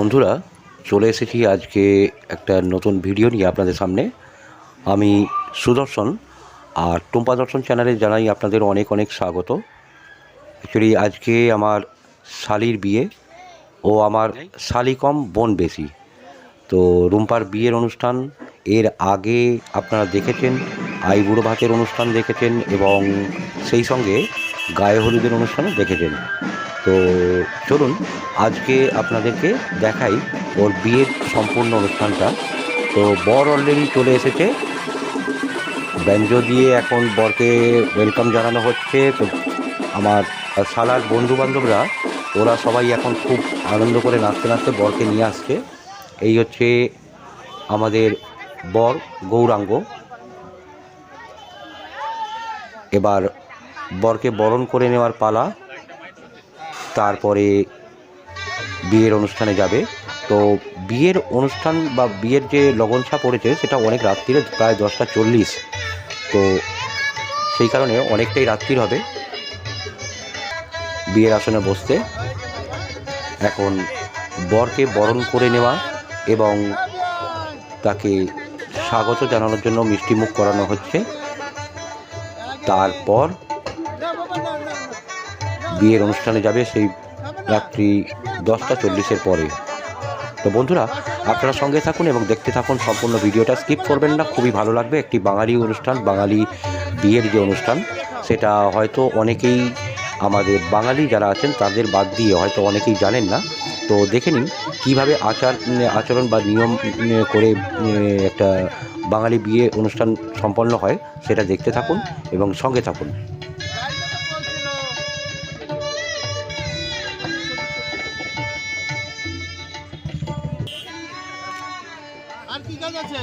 বন্ধুরা, চলে এসেছি আজকে একটা নতুন ভিডিও নিয়ে আপনাদের সামনে। আমি সুদর্শন, আর টুম্পা দর্শন চ্যানেলে জানাই আপনাদের অনেক অনেক স্বাগত। অ্যাকচুয়ালি আজকে আমার শালির বিয়ে, ও আমার শালি কম বোন বেশি। তো রুম্পার বিয়ের অনুষ্ঠান এর আগে আপনারা দেখেছেন, আইবুড়ো ভাতের অনুষ্ঠান দেখেছেন এবং সেই সঙ্গে গায়ে হলুদের অনুষ্ঠানও দেখেছেন। তো চলুন আজকে আপনাদেরকে দেখাই ওর বিয়ের সম্পূর্ণ অনুষ্ঠানটা। তো বর অলরেডি চলে এসেছে, ব্যঞ্জো দিয়ে এখন বরকে ওয়েলকাম জানানো হচ্ছে। তো আমার শালার বন্ধুবান্ধবরা ওরা সবাই এখন খুব আনন্দ করে নাচতে নাচতে বরকে নিয়ে আসছে। এই হচ্ছে আমাদের বর গৌরাঙ্গ। এবার বরকে বরণ করে নেওয়ার পালা, তারপরে বিয়ের অনুষ্ঠানে যাবে। তো বিয়ের অনুষ্ঠান বা বিয়ের যে লগনছা পড়েছে সেটা অনেক রাত্রিরে, প্রায় 10টা 40। তো সেই কারণে অনেকটাই রাত্রির হবে বিয়ের আসনে বসতে। এখন বরকে বরণ করে নেওয়া এবং তাকে স্বাগত জানানোর জন্য মিষ্টিমুখ করানো হচ্ছে। তারপর বিয়ের অনুষ্ঠানে যাবে সেই রাত্রি 10টা 40-এর পরে। তো বন্ধুরা, আপনারা সঙ্গে থাকুন এবং দেখতে থাকুন সম্পূর্ণ ভিডিওটা, স্কিপ করবেন না, খুবই ভালো লাগবে। একটি বাঙালি অনুষ্ঠান, বাঙালি বিয়ের যে অনুষ্ঠান, সেটা হয়তো অনেকেই আমাদের বাঙালি যারা আছেন তাদের বাদ দিয়ে হয়তো অনেকেই জানেন না। তো দেখে নিন কীভাবে আচরণ বা নিয়ম করে একটা বাঙালি বিয়ে অনুষ্ঠান সম্পন্ন হয়, সেটা দেখতে থাকুন এবং সঙ্গে থাকুন। আর কি কাজ আছে?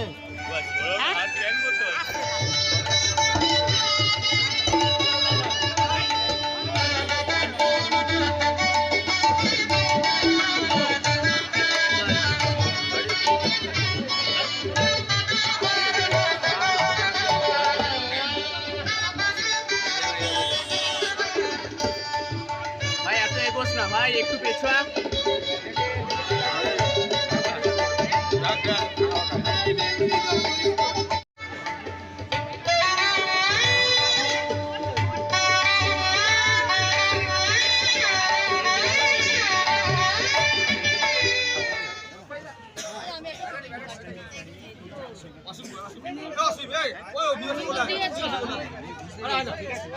ভাই এত এগোস না ভাই, একটু পেছোয়া।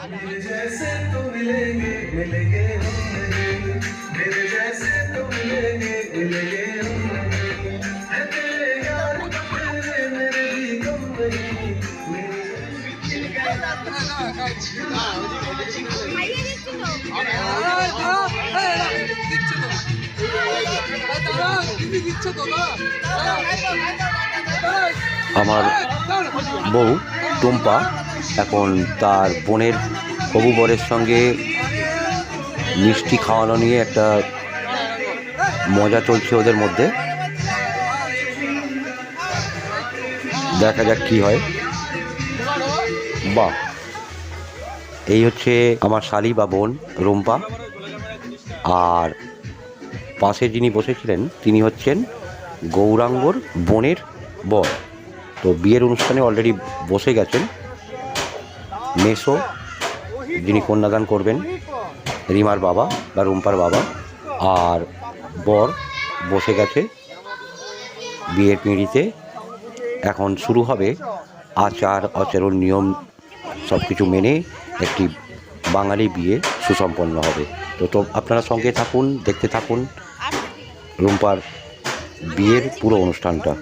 मेरे जैसे तो मिलेंगे मिलेंगे हम नहीं, मेरे जैसे तो मिलेंगे मिलेंगे हम नहीं, है तेरे यार तेरे मेरे भी कम नहीं, আমার বউ টুম্পা এখন তার বোনের হবু বরের সঙ্গে মিষ্টি খাওয়ানো নিয়ে একটা মজা চলছে ওদের মধ্যে। দেখা যাক কি হয়। বাহ, এই হচ্ছে আমার শালি বা বোন রুম্পা, আর পাশে যিনি বসেছিলেন তিনি হচ্ছেন গৌরাঙ্গর বোনের বর। তো বিয়ের অনুষ্ঠানে অলরেডি বসে গেছেন মেসো, যিনি কন্যাদান করবেন, রিমার বাবা বা রুম্পার বাবা, আর বর বসে গেছে বিয়ের পিঁড়িতে। এখন শুরু হবে আচার আচরণ নিয়ম সব কিছু মেনে একটি বাঙালি বিয়ে সুসম্পন্ন হবে। তো আপনারা সঙ্গে থাকুন, দেখতে থাকুন রুম্পার বিয়ের পুরো অনুষ্ঠানটা।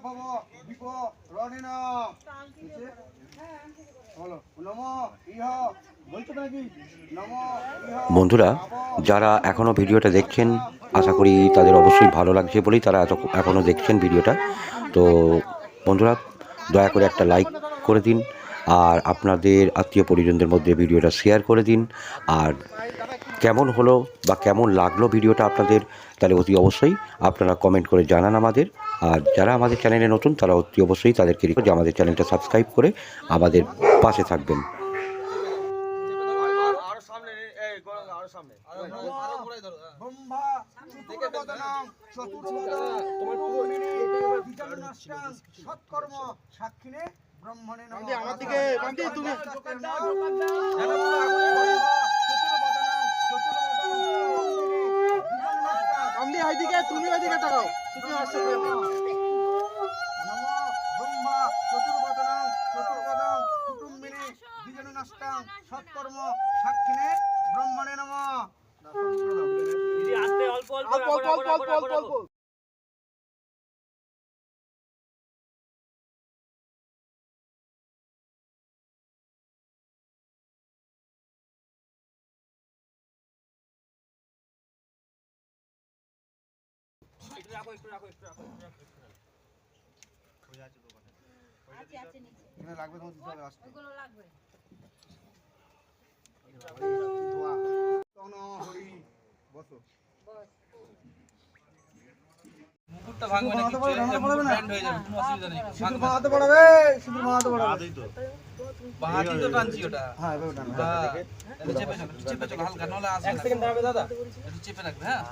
ভব বিপ রণেন বলো নম ইহ বলছো নাকি নম ইহ বন্ধুরা যারা এখনও ভিডিওটা দেখছেন আশা করি তাদের অবশ্যই ভালো লাগছে বলেই তারা এখনও দেখছেন ভিডিওটা। তো বন্ধুরা দয়া করে একটা লাইক করে দিন, আর আপনাদের আত্মীয় পরিজনদের মধ্যে ভিডিওটা শেয়ার করে দিন। আর কেমন হলো বা কেমন লাগলো ভিডিওটা আপনাদের, তাহলে অতি অবশ্যই আপনারা কমেন্ট করে জানান আমাদের। আর যারা আমাদের চ্যানেলে নতুন তারা অতি অবশ্যই তাদেরকে রিকোয়েস্ট যে আমাদের চ্যানেলটা সাবস্ক্রাইব করে আমাদের পাশে থাকবেন। আরো সামনে এই আরো সামনে আরো পরে ধরো ব্রহ্মা চতুর্বদনং চতুর্বদনং তোমার পুরো বিজয়নাষ্টাং সৎকর্ম সাক্ষিনে ব্রহ্মণে নমঃ। আমার দিকে বান্দি তুমি আমলি এইদিকে তুমি ওইদিকে তাকাও তুমি আসছো নমঃ ব্রহ্মা চতুর্বদনং চতুর্বদং কুটুম্বিনী বিজয়নাষ্টাং সৎকর্ম সাক্ষিনে ব্রহ্মণে নমঃ। দিদি আস্তে অল্প অল্প এখানে লাগবে তোমার দিতে হবে আসতে ওগুলো লাগবে। তন হরি বসো মুকুটটা ভাঙবে না, কিছু ব্যান্ড হয়ে যাবে, কোনো অসুবিধা নেই। শুধু বাঁধাতে পড়াবে শুধু বাঁধাতে পড়াবে বাহাতি তো টানছি ওটা। হ্যাঁ এভাবে টানো হ্যাঁ, একটু চেপে যাবে, একটু চেপে চলো, হালকা, নাহলে আসবে না। 1 সেকেন্ড দাঁড়াবে দাদা, একটু চেপে রাখবে। হ্যাঁ,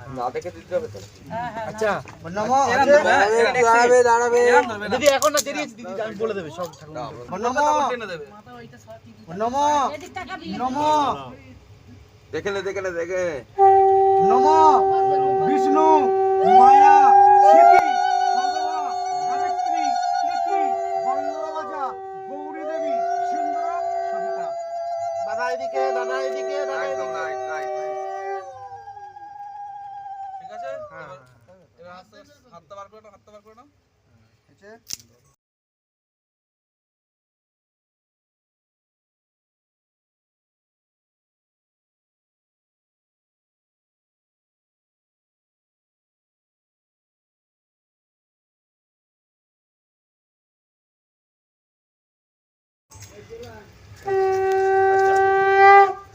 আচ্ছা নম এরম ধরবে, হ্যাঁ, দাঁড়াবে দাঁড়াবে এরম ধরবে না। দিদি এখন না দেরি আছে দিদি আমি বলে দেবে সব নম তারপর টেনে দেবে। নম এদিক টাকা নম দেখে নম বিষ্ণু মায়া সিদ্ধি সদবা সাবিত্রী প্রীতি বল্লভাজা গৌরী দেবী সুন্দর সবিতা। দাদা এদিকে দাদা এদিকে দাদা একদম এদিকে রাইট রাইট। ঠিক আছে? এবার আস্তে আস্তে হাতটা বার করে নাও, হাতটা বার করে নাও। আছে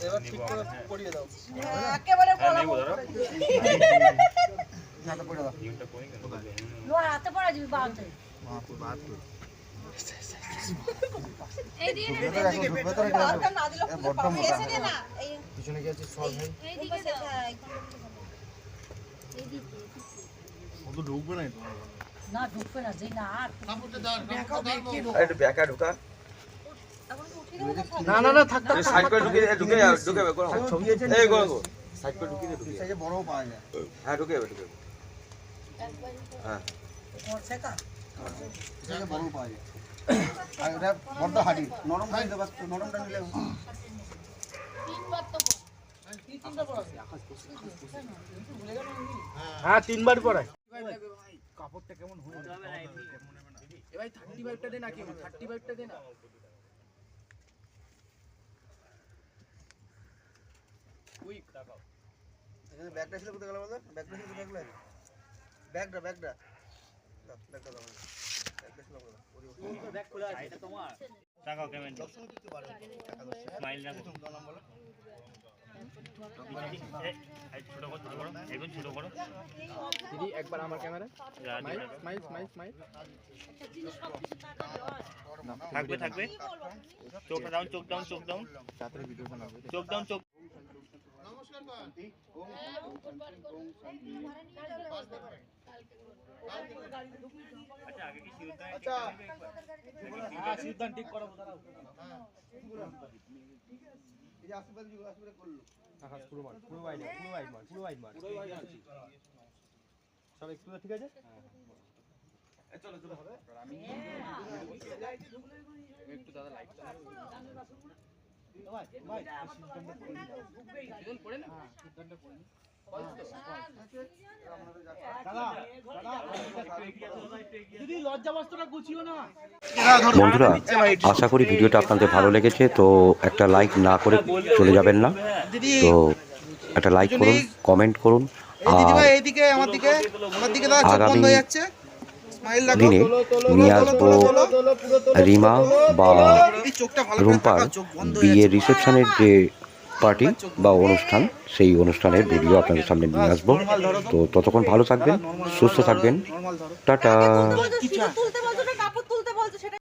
এবার ঠিক করে পরিয়ে দাও। একেবারে বলা হাতে পড়ে দাও লোয়া হাতে পড়া যাবে বাতে। এই দিয়ে ভেতরে রাখো ভেতরে রাখো এ বড় মোটা না এই পিছনে গেছে সব ভাই এই দিকে দাও। এই দিকে ও তো ঢুকবে না না ঢুকবে না যেই না আর একটু ব্যাকা ঢোকা। না না না থাক থাক সাইড করে ঢুকে ঢুকে করো। ছবি আছে এই করো সাইড করে ঢুকিয়ে ঢুকিয়ে। সাইজে বড়ও পাওয়া যায় হ্যাঁ ঢুকে ঢুকে। হ্যাঁ সাইজে বড়ও পাওয়া যায় আর এটা বড় হাড়ি নরমটা নিতে পারছ নরমটা নিলে হ্যাঁ তিনবার পড়ায় কাপড়টা কেমন হয়ে এ ভাই 35টা দে না কি 35টা দে না কুইক তাকাও এখানে ব্যাগটা ছিল কোথায় গেল বলো ব্যাগটা ছিল কোথায় গেল ব্যাগটা ব্যাগটা দাও ব্যাগটা দাও ব্যাগটা ছিল কোথায় ওই ব্যাগ খোলা আছে এটা তোমার টাকাও কেমন স্মাইল রাখো ছোট করো একদম ছোট করো দিদি একবার আমার ক্যামেরা স্মাইল স্মাইল স্মাইল থাকবে থাকবে চোখ ডাউন চোখ ডাউন চোখ ডাউন তাড়াতাড়ি ভিডিও বানাবো চোখ ডাউন চোখ নমস্কার কান্তি ওম আচ্ছা আগে কি শিরদান আচ্ছা হ্যাঁ সিদ্ধান ঠিক করাবো দাঁড়াও এই যে আশীর্বাদ যুগ আশীর্বাদ করলো আকাশ পুরো মার পুরো ওয়াইড মার পুরো ওয়াইড মার সব এক্সপ্লোর ঠিক আছে চলো চলো আমি একটু দাদা লাইট ভাই ভাই সিদ্ধান্ত পড়ে না সিদ্ধান্ত পড়ে বন্ধুরা, আশা করি ভিডিওটা আপনাদের ভালো লেগেছে। তো একটা লাইক না করে চলে যাবেন না, তো একটা লাইক করুন, কমেন্ট করুন। আর এইদিকে আমার দিকে দাদা, চোখ আগামী বন্ধ হয়ে যাচ্ছে। স্মাইল রাখো। দিনে নিয়ে আসবো রিমা বা দিদি চোখটা ভালো করে রুম্পার তাকাও, চোখ বন্ধ হয়ে বিয়ের যাচ্ছে। রিসেপশনের যে পার্টি বা অনুষ্ঠান, সেই অনুষ্ঠানের ভিডিও আপনাদের সামনে নিয়ে আসবো। তো ততক্ষণ ভালো থাকবেন, সুস্থ থাকবেন, টাটা। তুলতে বলছো না